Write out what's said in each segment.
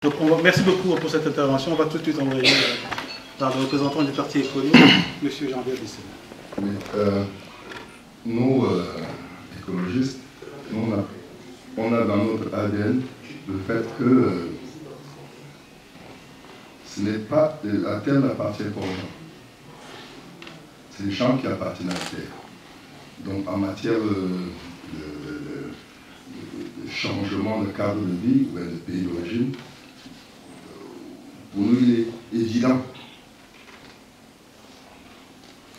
Donc merci beaucoup pour cette intervention. On va tout de suite envoyer par le représentant du parti écolo, M. Jean-Pierre Bissel. Nous, écologistes, on a dans notre ADN le fait que ce n'est pas, la terre n'appartient pas aux gens. C'est les gens qui appartiennent à la terre. Donc en matière de changement de cadre de vie ou de pays d'origine, pour nous il est évident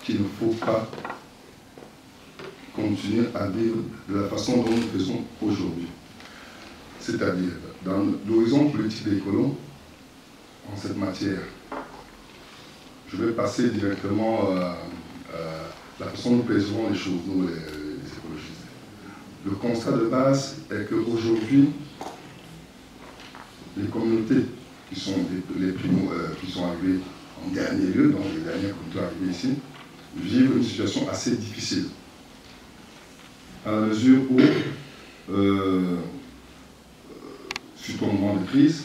qu'il ne faut pas continuer à vivre de la façon dont nous faisons aujourd'hui. C'est-à-dire, dans l'horizon politique des colons, en cette matière, je vais passer directement à la façon dont nous percevons les choses, nous les écologistes. Le constat de base est qu'aujourd'hui, les communautés qui sont les primo, qui sont arrivées en dernier lieu, donc les dernières communautés arrivées ici, vivent une situation assez difficile. À la mesure où, suite au moment de crise,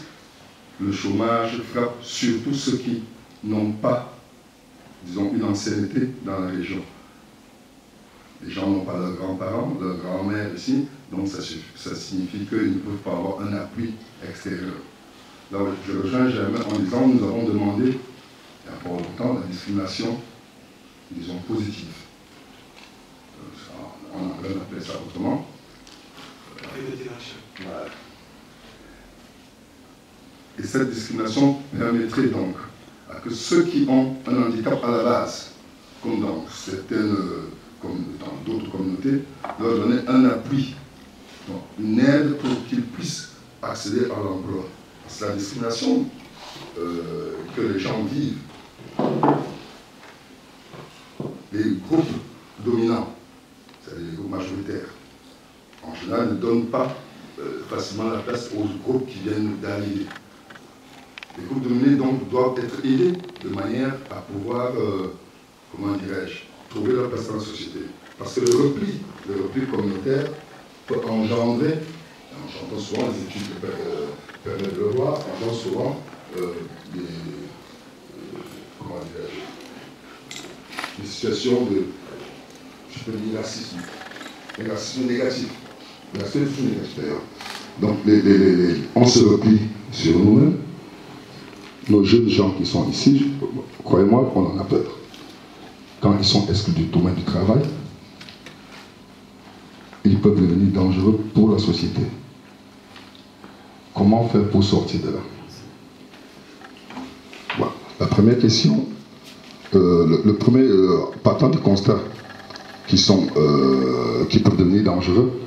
le chômage frappe surtout ceux qui n'ont pas, disons, une ancienneté dans la région. Les gens n'ont pas leurs grands-parents, leurs grands-mères ici, donc ça signifie qu'ils ne peuvent pas avoir un appui extérieur. Là, je rejoins Germain en disant nous avons demandé, il y a pas longtemps, la discrimination, disons, positive. En anglais, on appelle ça autrement. Voilà. Et cette discrimination permettrait donc à que ceux qui ont un handicap à la base, comme dans certaines, comme dans d'autres communautés, leur donner un appui, donc une aide pour qu'ils puissent accéder à l'emploi. C'est la discrimination que les gens vivent. Les groupes dominants, c'est-à-dire les groupes majoritaires, en général ne donnent pas facilement la place aux groupes qui viennent d'arriver. Les groupes dominés donc doivent être aidés de manière à pouvoir, comment dirais-je, trouver leur place dans la société. Parce que le repli communautaire peut engendrer, j'entends souvent les études permettent de le voir, engendre souvent comment dirais-je, des situations de, je peux dire, racisme négatif. Le racisme négatif d'ailleurs. Donc on se replie sur nous-mêmes. Nos jeunes gens qui sont ici, croyez-moi, on en a peur. Quand ils sont exclus du domaine du travail, ils peuvent devenir dangereux pour la société. Comment faire pour sortir de là? Voilà. La première question, le premier, partant du constat qui peuvent devenir dangereux,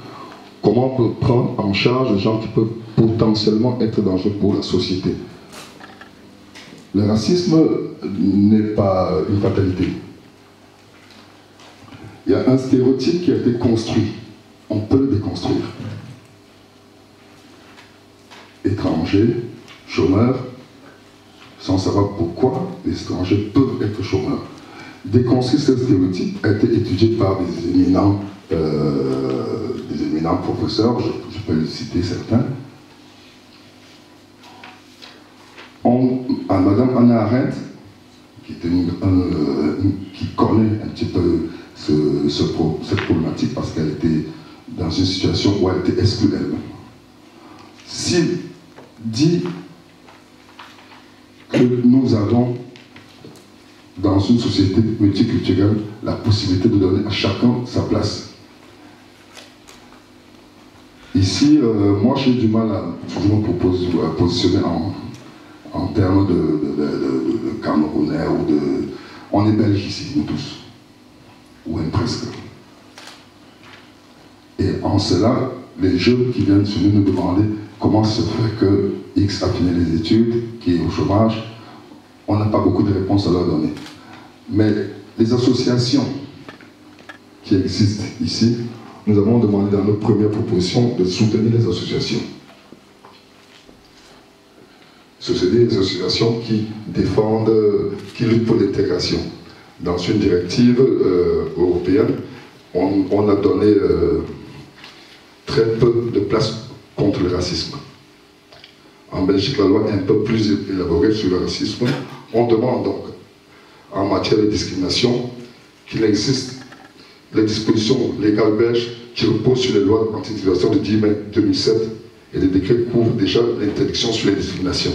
comment on peut prendre en charge les gens qui peuvent potentiellement être dangereux pour la société? Le racisme n'est pas une fatalité. Il y a un stéréotype qui a été construit. On peut le déconstruire. Étrangers, chômeurs, sans savoir pourquoi les étrangers peuvent être chômeurs. Déconstruire ce stéréotype a été étudié par des éminents professeurs, je peux les citer certains. À Madame Hannah Arendt, qui connaît un petit peu cette problématique parce qu'elle était dans une situation où elle était exclue elle-même. S'il dit que nous avons dans une société multiculturelle la possibilité de donner à chacun sa place. Ici, moi j'ai du mal à toujours me positionner en termes de Camerounais ou de... On est Belges ici, nous tous. Ou même presque. Et en cela, les jeunes qui viennent sur nous demander comment se fait que X a fini les études, qui est au chômage, on n'a pas beaucoup de réponses à leur donner. Mais les associations qui existent ici, nous avons demandé dans notre première proposition de soutenir les associations. Soutenir les associations qui défendent, qui luttent pour l'intégration. Dans une directive européenne, on a donné très peu de place contre le racisme. En Belgique, la loi est un peu plus élaborée sur le racisme. On demande donc, en matière de discrimination, qu'il existe les dispositions légales belges qui reposent sur les lois anti-discrimination de 10 mai 2007 et les décrets couvrent déjà l'interdiction sur les discriminations.